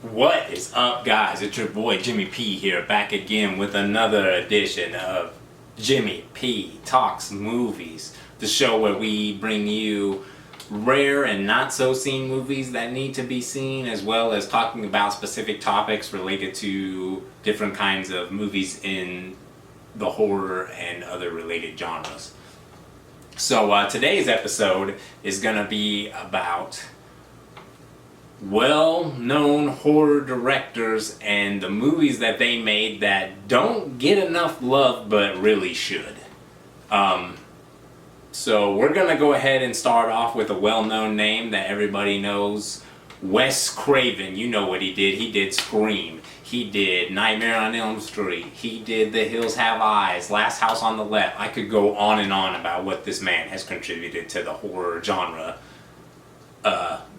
What is up, guys? It's your boy Jimmy P here, back again with another edition of Jimmy P Talks Movies, the show where we bring you rare and not so seen movies that need to be seen, as well as talking about specific topics related to different kinds of movies in the horror and other related genres. So today's episode is going to be about well-known horror directors and the movies that they made that don't get enough love but really should. So we're gonna go ahead and start off with a well-known name that everybody knows, Wes Craven. You know what he did. He did Scream. He did Nightmare on Elm Street. He did The Hills Have Eyes, Last House on the Left. I could go on and on about what this man has contributed to the horror genre.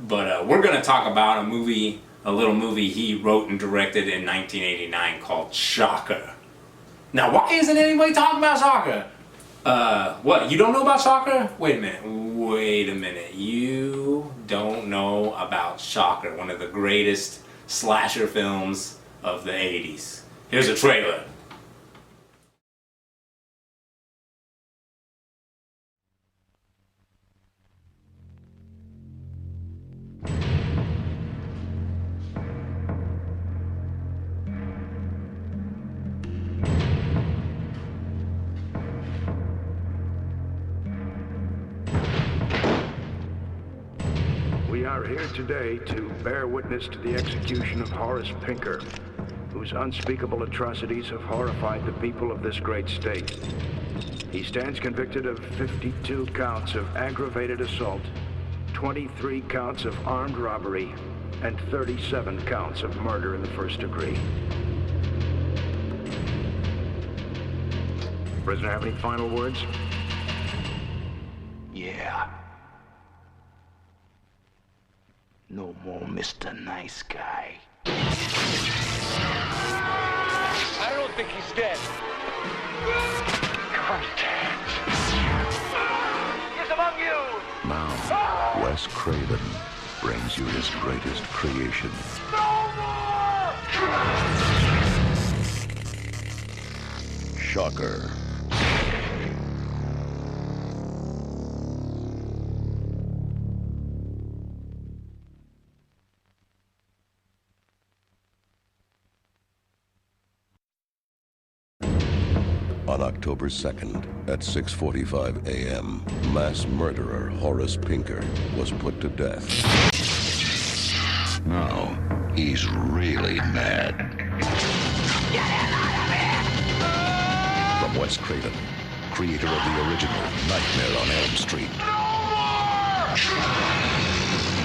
But we're going to talk about a little movie he wrote and directed in 1989 called Shocker. Now, why isn't anybody talking about Shocker? What? You don't know about Shocker? Wait a minute. You don't know about Shocker, one of the greatest slasher films of the 80s. Here's a trailer. We are here today to bear witness to the execution of Horace Pinker, whose unspeakable atrocities have horrified the people of this great state. He stands convicted of 52 counts of aggravated assault, 23 counts of armed robbery, and 37 counts of murder in the first degree. Prisoner, have any final words? Yeah. No more Mr. Nice Guy. I don't think he's dead. Contact. He's among you! Now, Wes Craven brings you his greatest creation. No more! Shocker. On October 2nd, at 6:45 a.m., mass murderer Horace Pinker was put to death. Now, he's really mad. From Wes Craven, creator of the original Nightmare on Elm Street.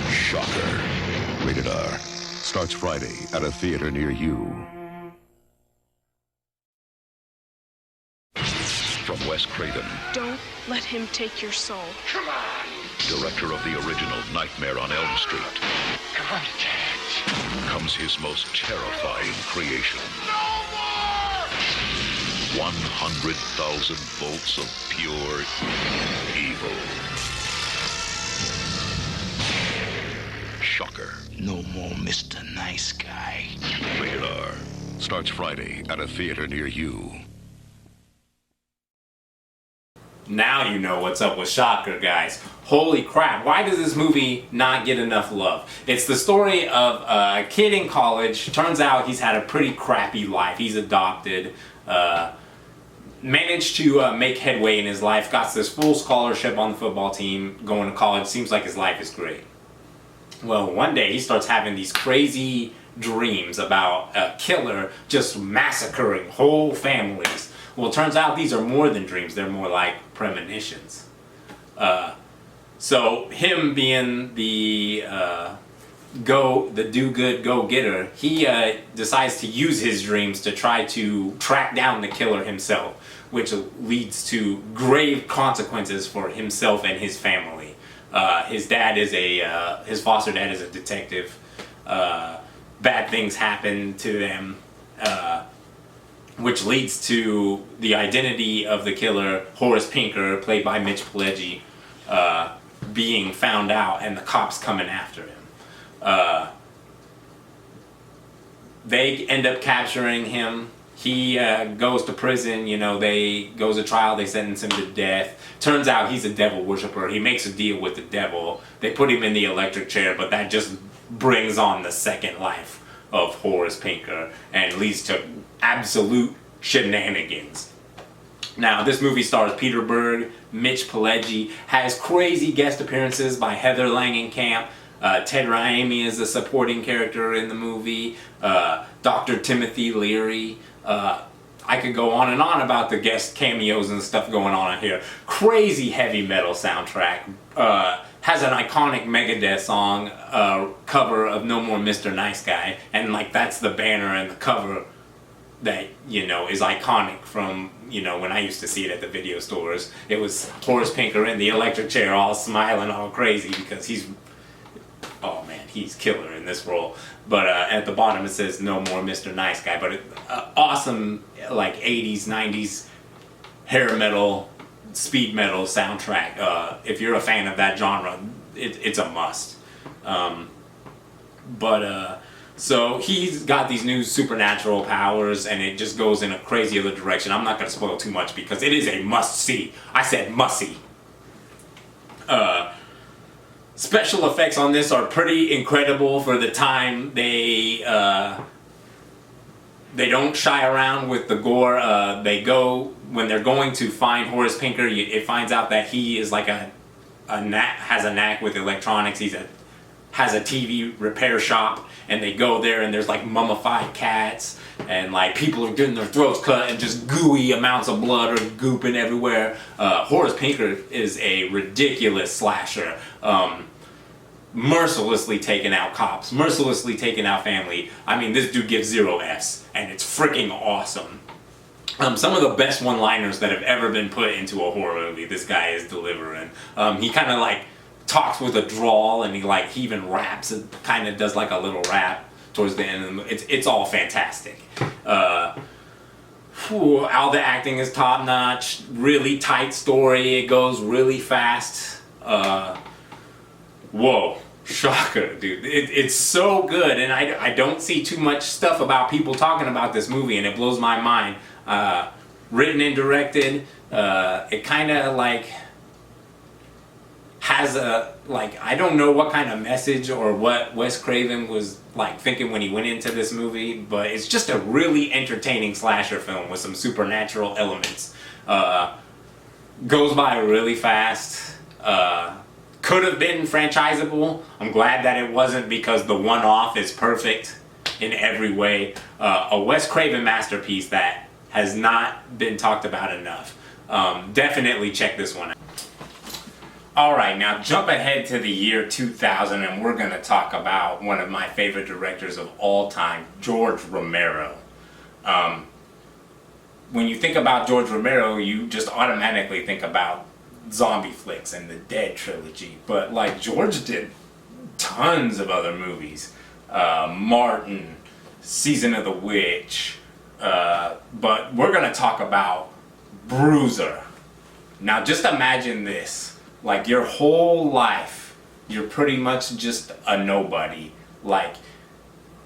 Shocker. Rated R. Starts Friday at a theater near you. From Wes Craven, Don't let him take your soul. Come on! director of the original Nightmare on Elm Street, Contact. comes his most terrifying creation. No more! 100,000 volts of pure evil. Shocker. No more Mr. Nice Guy. Rated R. Starts Friday at a theater near you. Now you know what's up with Shocker, guys. Holy crap, why does this movie not get enough love? It's the story of a kid in college. Turns out he's had a pretty crappy life. He's adopted, managed to make headway in his life, got this full scholarship on the football team, going to college. Seems like his life is great. Well, one day he starts having these crazy dreams about a killer just massacring whole families. Well, it turns out these are more than dreams. They're more like premonitions. So him being the do-good, go-getter, he decides to use his dreams to try to track down the killer himself, which leads to grave consequences for himself and his family. His foster dad is a detective. Bad things happen to them. Which leads to the identity of the killer, Horace Pinker, played by Mitch Pileggi, being found out and the cops coming after him. they end up capturing him. He goes to prison, they goes to trial, they sentence him to death. Turns out he's a devil worshiper. He makes a deal with the devil. They put him in the electric chair, but that just brings on the second life of Horace Pinker and leads to absolute shenanigans. Now, this movie stars Peter Berg, Mitch Pileggi, has crazy guest appearances by Heather Langenkamp. Ted Raimi is a supporting character in the movie. Dr. Timothy Leary. I could go on and on about the guest cameos and stuff going on here. Crazy heavy metal soundtrack. Has an iconic Megadeth song, cover of No More Mr. Nice Guy. And that's the banner and the cover that, is iconic from, when I used to see it at the video stores. It was Horace Pinker in the electric chair all smiling all crazy because he's killer in this role. But at the bottom it says No More Mr. Nice Guy. But awesome 80s, 90s hair metal, speed metal soundtrack. If you're a fan of that genre, it's a must. So he's got these new supernatural powers, and it just goes in a crazy other direction. I'm not going to spoil too much because it is a must-see. I said must-see. Special effects on this are pretty incredible for the time. They don't shy around with the gore. When they're going to find Horace Pinker, it finds out that he is has a knack with electronics. Has a TV repair shop, and they go there and there's mummified cats and people are getting their throats cut and just gooey amounts of blood are gooping everywhere. Horace Pinker is a ridiculous slasher. Mercilessly taking out cops, mercilessly taking out family. I mean, this dude gives 0 Fs, and it's freaking awesome. Some of the best one-liners that have ever been put into a horror movie, this guy is delivering. He kind of talks with a drawl, and he even raps. It kind of does a little rap towards the end of the movie. It's all fantastic. All the acting is top-notch. Really tight story. It goes really fast. Whoa, shocker, dude. It's so good, and I don't see too much stuff about people talking about this movie, and it blows my mind. Written and directed, it kind of has a, I don't know what kind of message or what Wes Craven was thinking when he went into this movie, but it's just a really entertaining slasher film with some supernatural elements. Goes by really fast. Could have been franchisable. I'm glad that it wasn't because the one-off is perfect in every way. A Wes Craven masterpiece that has not been talked about enough. Definitely check this one out. Alright, now jump ahead to the year 2000 and we're going to talk about one of my favorite directors of all time, George Romero. When you think about George Romero, you just automatically think about zombie flicks and the Dead trilogy, but George did tons of other movies. Martin, Season of the Witch, but we're going to talk about Bruiser. Now just imagine this. Your whole life, you're pretty much just a nobody.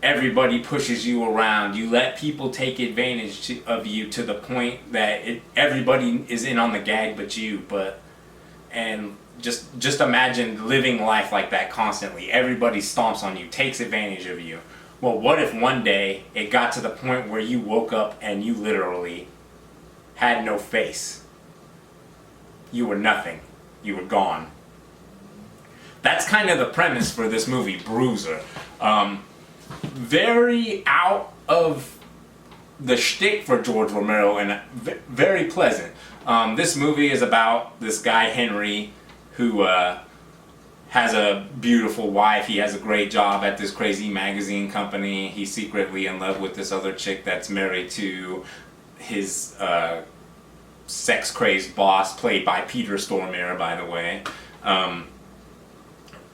Everybody pushes you around. You let people take advantage of you to the point that everybody is in on the gag but you. And just imagine living life like that constantly. Everybody stomps on you, takes advantage of you. Well, what if one day it got to the point where you woke up and you literally had no face? You were nothing. You were gone. That's kind of the premise for this movie, Bruiser. Very out of the shtick for George Romero and very pleasant. This movie is about this guy, Henry, who has a beautiful wife. He has a great job at this crazy magazine company. He's secretly in love with this other chick that's married to his sex-crazed boss, played by Peter Stormare, by the way.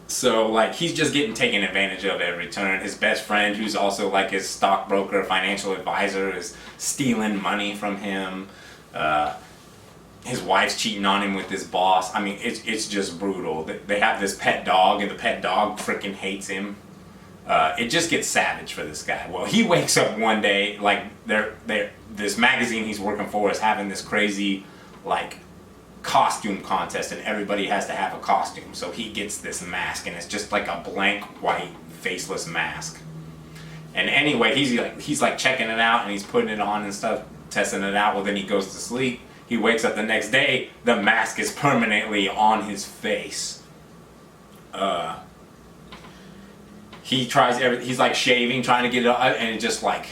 So he's just getting taken advantage of every turn. His best friend, who's also his stockbroker, financial advisor, is stealing money from him. His wife's cheating on him with his boss. I mean, it's just brutal. They have this pet dog, and the pet dog freaking hates him. It just gets savage for this guy. Well, he wakes up one day, like this magazine he's working for is having this crazy like costume contest, and everybody has to have a costume. So he gets this mask, and it's just like a blank white faceless mask. And anyway, he's like checking it out, and he's putting it on and stuff, testing it out. Well, then he goes to sleep. He wakes up the next day, the mask is permanently on his face. He's like shaving, trying to get it out, and it just like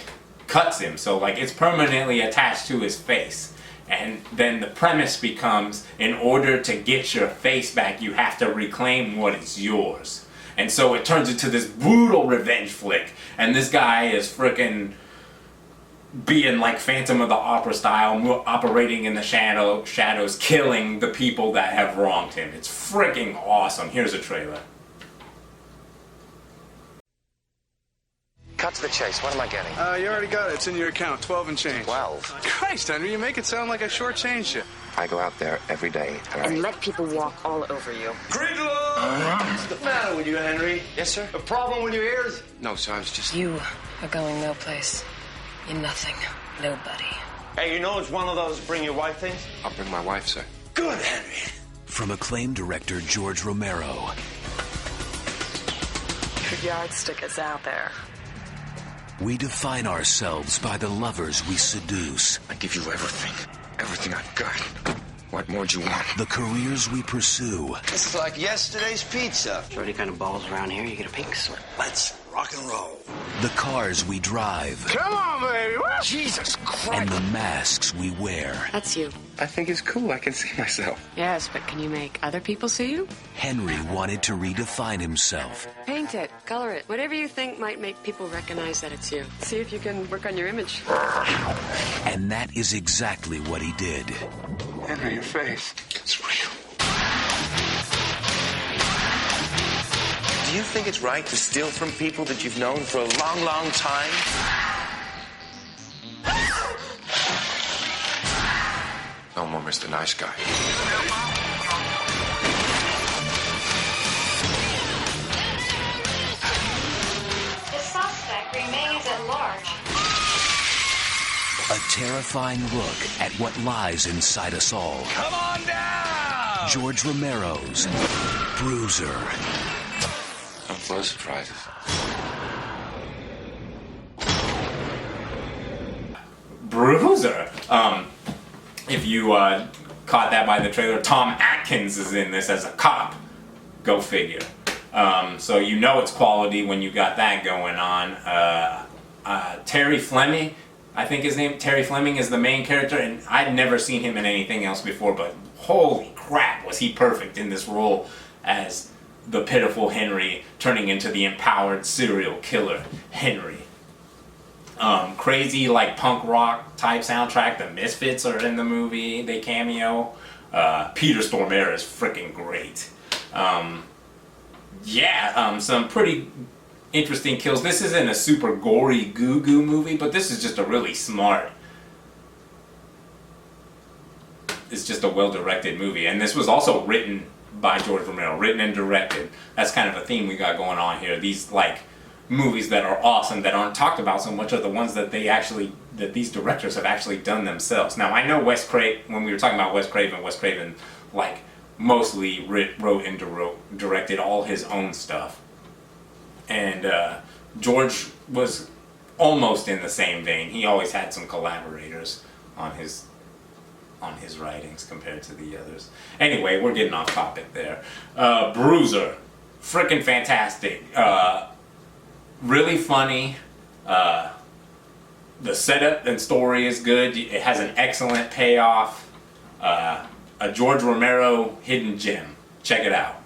cuts him. So like it's permanently attached to his face. And then the premise becomes, in order to get your face back, you have to reclaim what is yours. And so it turns into this brutal revenge flick. And this guy is freaking being like Phantom of the Opera style, operating in the shadows, killing the people that have wronged him. It's freaking awesome. Here's a trailer. Cut to the chase. What am I getting? You already got it. It's in your account. 12 and change. 12? Christ, Henry, you make it sound like I shortchanged you. I go out there every day, all right? And let people walk all over you. What's the matter with you, Henry? Yes, sir? A problem with your ears? No, sir, I was just... You are going no place. You're nothing. Nobody. Hey, you know it's one of those bring your wife things? I'll bring my wife, sir. Good, Henry. From acclaimed director George Romero. Your yardstick is out there. We define ourselves by the lovers we seduce. I give you everything. Everything I've got. What more do you want? The careers we pursue. This is like yesterday's pizza. Shorty kind of balls around here, you get a pink slip. Let's rock and roll. The cars we drive. Come on, baby. What? Jesus Christ. And the masks we wear. That's you. I think it's cool. I can see myself. Yes, but can you make other people see you? Henry wanted to redefine himself. Paint it, color it, whatever you think might make people recognize that it's you. See if you can work on your image. And that is exactly what he did. Henry, your face. It's real. Do you think it's right to steal from people that you've known for a long, long time? No more Mr. Nice Guy. The suspect remains at large. A terrifying look at what lies inside us all. Come on down! George Romero's Bruiser. I'm full of surprises. Bruiser. If you caught that by the trailer, Tom Atkins is in this as a cop. Go figure. So you know it's quality when you got that going on. Terry Fleming, I think his name, Terry Fleming, is the main character, and I'd never seen him in anything else before, but holy crap, was he perfect in this role as the pitiful Henry turning into the empowered serial killer Henry. Crazy like punk rock type soundtrack. The Misfits are in the movie. They cameo. Peter Stormare is freaking great. Some pretty interesting kills. This isn't a super gory goo-goo movie, but this is just a really smart. It's just a well-directed movie, and this was also written by George Romero, written and directed. That's kind of a theme we got going on here. These like movies that are awesome that aren't talked about so much are the ones that these directors have actually done themselves. Now I know Wes Craven, when we were talking about Wes Craven like mostly wrote and directed all his own stuff, and George was almost in the same vein. He always had some collaborators on his writings compared to the others. Anyway, we're getting off topic there. Bruiser, freaking fantastic. Really funny. The setup and story is good. It has an excellent payoff. A George Romero hidden gem. Check it out.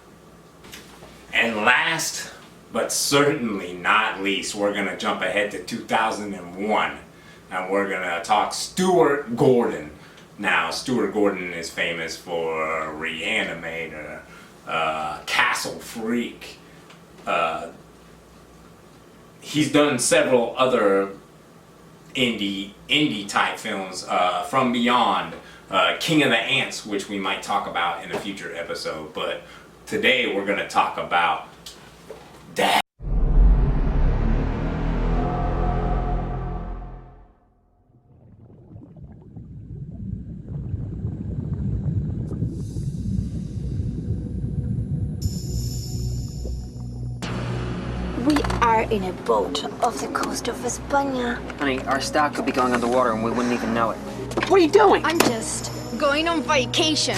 And last, but certainly not least, we're going to jump ahead to 2001. And we're going to talk Stuart Gordon. Now, Stuart Gordon is famous for Reanimator, Castle Freak. He's done several other indie type films, From Beyond, King of the Ants, which we might talk about in a future episode. But today we're going to talk about Dagon. We are in a boat off the coast of España. Honey, our stock could be going underwater and we wouldn't even know it. What are you doing? I'm just going on vacation.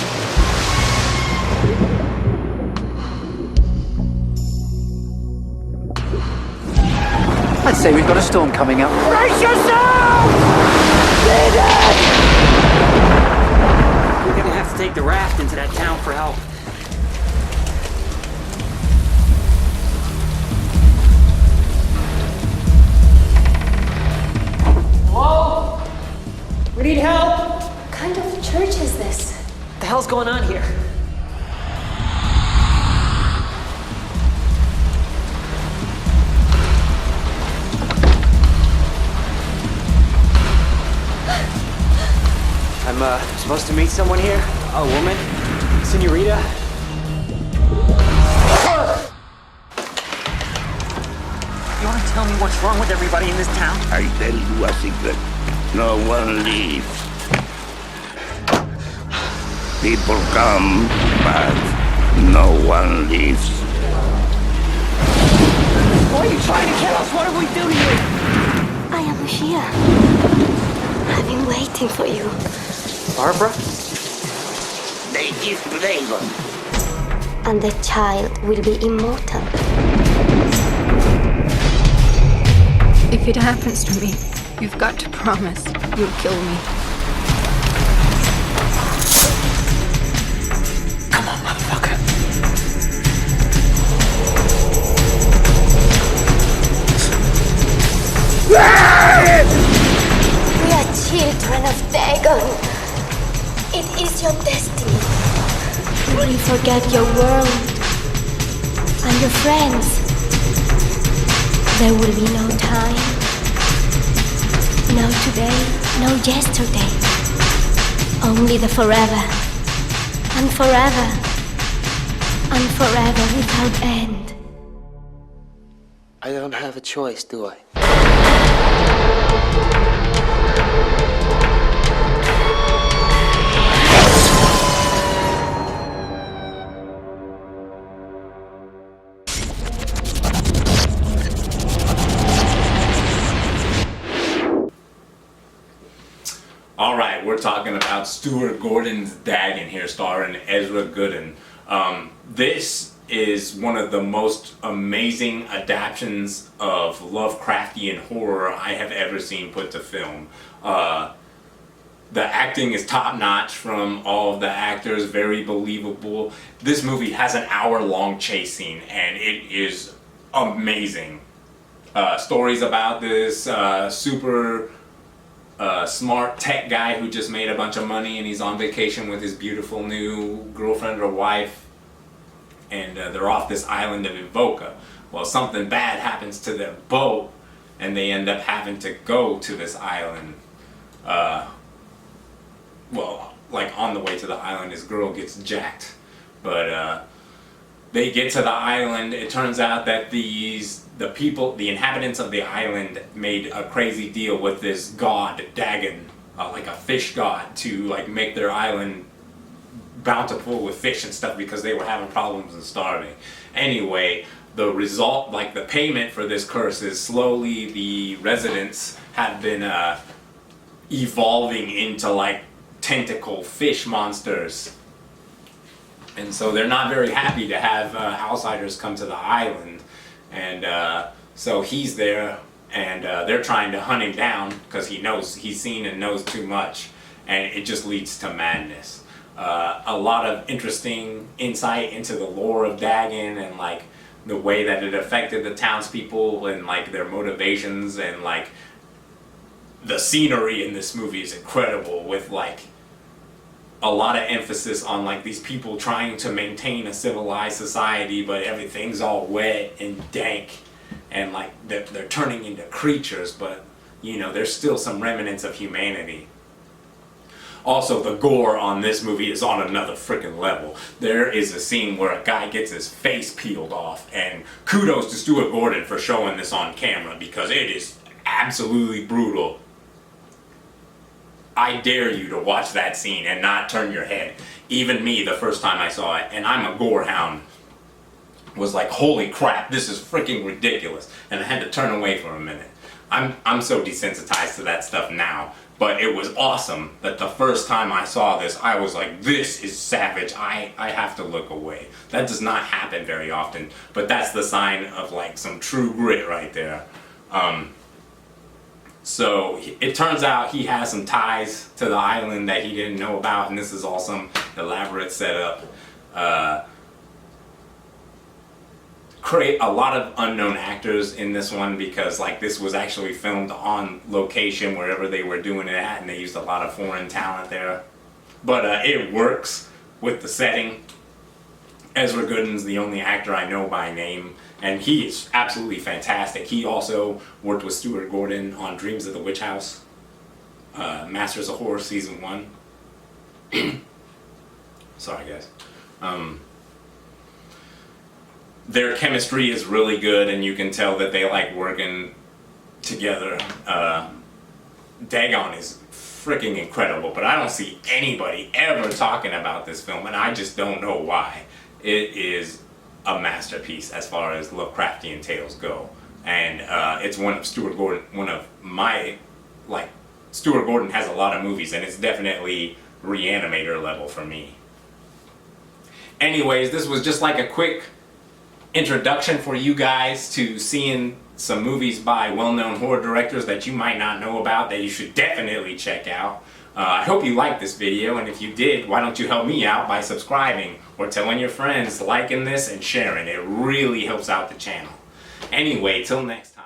I'd say we've got a storm coming up. Brace yourself! We're gonna have to take the raft into that town for help. Hello? We need help! What kind of church is this? What the hell's going on here? I'm supposed to meet someone here? A woman? Senorita? You want to tell me what's wrong with everybody in this town? I tell you a secret. No one leaves. People come, but no one leaves. Why are you trying to kill us? What did we do to you? I am here. I've been waiting for you. Barbara? They is Dagon. And the child will be immortal. If it happens to me, you've got to promise you'll kill me. Come on, motherfucker. We are children of Dagon. It is your destiny. You will forget your world and your friends. There will be no time, no today, no yesterday. Only the forever, and forever, and forever without end. I don't have a choice, do I? Alright, we're talking about Stuart Gordon's Dagon here, starring Ezra Gooden. This is one of the most amazing adaptations of Lovecraftian horror I have ever seen put to film. The acting is top-notch from all of the actors, very believable. This movie has an hour-long chase scene, and it is amazing. Stories about this super smart tech guy who just made a bunch of money and he's on vacation with his beautiful new girlfriend or wife, and they're off this island of Evoca. Well, something bad happens to their boat and they end up having to go to this island. Well, like on the way to the island, his girl gets jacked, but they get to the island. It turns out that the inhabitants of the island made a crazy deal with this god Dagon, like a fish god, to like make their island bountiful with fish and stuff because they were having problems and starving. Anyway, the result, like the payment for this curse, is slowly the residents have been evolving into like tentacle fish monsters. And so they're not very happy to have outsiders come to the island. And so he's there, and they're trying to hunt him down because he's seen and knows too much. And it just leads to madness. A lot of interesting insight into the lore of Dagon and like the way that it affected the townspeople and like their motivations, and like the scenery in this movie is incredible, with like a lot of emphasis on like these people trying to maintain a civilized society, but everything's all wet and dank, and like they're turning into creatures, but you know there's still some remnants of humanity. Also, the gore on this movie is on another freaking level. There is a scene where a guy gets his face peeled off, and kudos to Stuart Gordon for showing this on camera because it is absolutely brutal. I dare you to watch that scene and not turn your head. Even me, the first time I saw it, and I'm a gore hound. was like, holy crap, this is freaking ridiculous, and I had to turn away for a minute. I'm so desensitized to that stuff now, but it was awesome that the first time I saw this, I was like, this is savage, I have to look away. That does not happen very often, but that's the sign of like some true grit right there. So it turns out he has some ties to the island that he didn't know about, and this is all some elaborate setup. Create a lot of unknown actors in this one, because like this was actually filmed on location wherever they were doing it at, and they used a lot of foreign talent there. But it works with the setting. Ezra Gooden's the only actor I know by name, and he is absolutely fantastic. He also worked with Stuart Gordon on Dreams of the Witch House, Masters of Horror Season 1. Sorry guys. Their chemistry is really good, and you can tell that they like working together. Dagon is freaking incredible, but I don't see anybody ever talking about this film, and I just don't know why. It is a masterpiece as far as Lovecraftian tales go, and it's one of Stuart Gordon. Stuart Gordon has a lot of movies, and it's definitely Reanimator level for me. Anyways, this was just like a quick introduction for you guys to seeing some movies by well-known horror directors that you might not know about that you should definitely check out. I hope you liked this video, and if you did, why don't you help me out by subscribing or telling your friends, liking this and sharing. It really helps out the channel. Anyway, till next time.